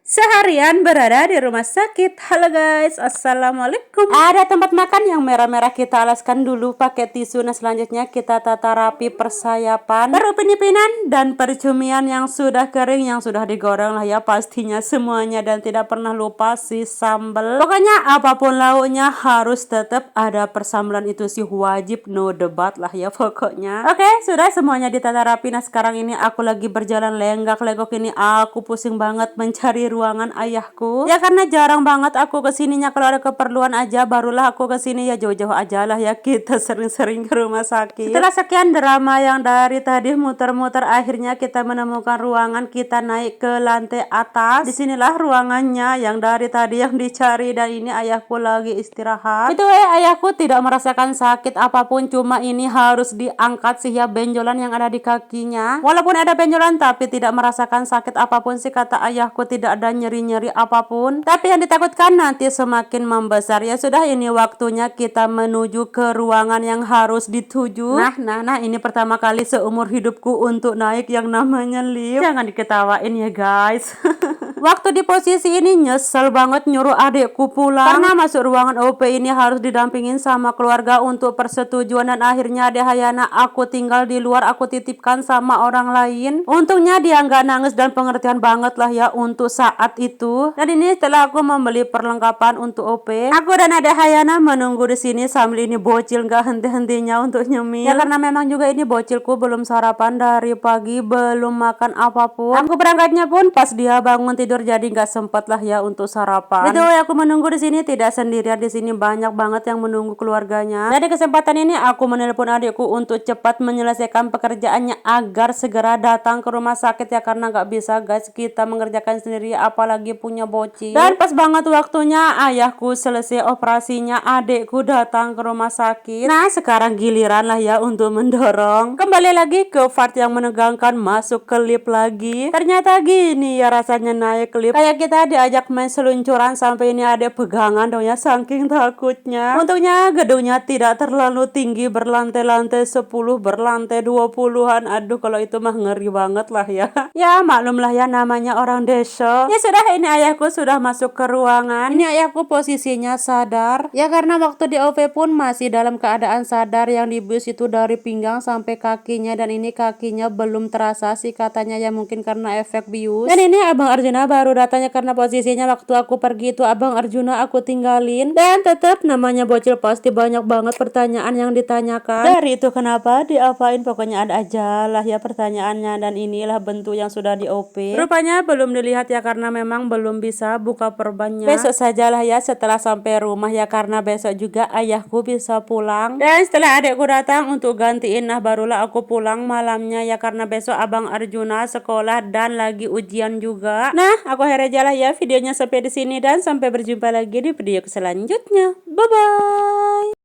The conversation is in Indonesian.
Seharian berada di rumah sakit. Halo guys, assalamualaikum. Ada tempat makan yang merah-merah, kita alaskan dulu pakai tisu. Nah selanjutnya kita tata rapi persayapan, perupin-ipinan dan percumian yang sudah kering, yang sudah digoreng lah ya pastinya semuanya. Dan tidak pernah lupa si sambal. Pokoknya apapun lauknya harus tetap ada persambalan, itu sih wajib, no debat lah ya pokoknya. Oke, sudah semuanya ditata rapi. Nah sekarang ini aku lagi berjalan lenggak-lenggok, ini aku pusing banget mencari ruangan ayahku ya, karena jarang banget aku kesininya. Kalau ada keperluan aja barulah aku kesini ya, jauh-jauh aja lah ya kita sering-sering ke rumah sakit. Setelah sekian drama yang dari tadi muter-muter, akhirnya kita menemukan ruangan. Kita naik ke lantai atas, disinilah ruangannya yang dari tadi yang dicari. Dan ini ayahku lagi istirahat. Itu ayahku tidak merasakan sakit apapun, cuma ini harus diangkat sih ya benjolan yang ada di kakinya. Walaupun ada benjolan tapi tidak merasakan sakit apapun sih kata ayahku, tidak ada nyeri-nyeri apapun. Tapi yang ditakutkan nanti semakin membesar. Ya sudah, ini waktunya kita menuju ke ruangan yang harus dituju. Nah ini pertama kali seumur hidupku untuk naik yang namanya lift. Jangan diketawain ya guys. Waktu di posisi ini nyesel banget nyuruh adikku pulang, karena masuk ruangan OP ini harus didampingin sama keluarga untuk persetujuan. Dan akhirnya adek Hayana aku tinggal di luar, aku titipkan sama orang lain. Untungnya dia nggak nangis dan pengertian banget lah ya untuk saat itu. Dan ini setelah aku membeli perlengkapan untuk OP, aku dan adek Hayana menunggu di sini sambil ini bocil nggak henti-hentinya untuk nyemil. Ya karena memang juga ini bocilku belum sarapan dari pagi, belum makan apapun. Aku berangkatnya pun pas dia bangun tidur, jadi nggak sempet lah ya untuk sarapan. Itu aku menunggu di sini tidak sendirian, di sini banyak banget yang menunggu keluarganya. Dari kesempatan ini aku menelpon adikku untuk cepat menyelesaikan pekerjaannya agar segera datang ke rumah sakit ya, karena nggak bisa guys kita mengerjakan sendiri apalagi punya bocil. Dan pas banget waktunya ayahku selesai operasinya, adikku datang ke rumah sakit. Nah sekarang giliran lah ya untuk mendorong. Kembali lagi ke part yang menegangkan, masuk ke lift lagi. Ternyata gini ya rasanya naik lift, kayak kita diajak main seluncuran. Sampai ini ada pegangan dong ya saking takutnya. Untungnya gedungnya tidak terlalu tinggi, berlantai-lantai 10, berlantai 20-an. Aduh kalau itu mah ngeri banget lah ya. Ya maklum lah ya namanya orang desa. Ya sudah, ini ayahku sudah masuk ke ruangan. Ini ayahku posisinya sadar ya, karena waktu di OP pun masih dalam keadaan sadar. Yang dibius itu dari pinggang sampai kakinya, dan ini kakinya belum terasa sih katanya ya, mungkin karena efek bius. Dan ini Abang Arjuna baru datanya, karena posisinya waktu aku pergi itu Abang Arjuna aku tinggalin. Dan tetap namanya bocil pasti banyak banget pertanyaan yang ditanyakan. Dari itu kenapa, diapain, pokoknya ada aja lah ya pertanyaannya. Dan inilah bentuk yang sudah di OP. Rupanya belum dilihat ya, karena memang belum bisa buka perbannya. Besok sajalah ya setelah sampai rumah ya, karena besok juga ayahku bisa pulang. Dan setelah adekku datang untuk gantiin, nah barulah aku pulang malamnya ya, karena besok Abang Arjuna sekolah dan lagi ujian juga. Nah aku akhirnya jalan ya videonya sampai di sini, dan sampai berjumpa lagi di video selanjutnya. Bye bye.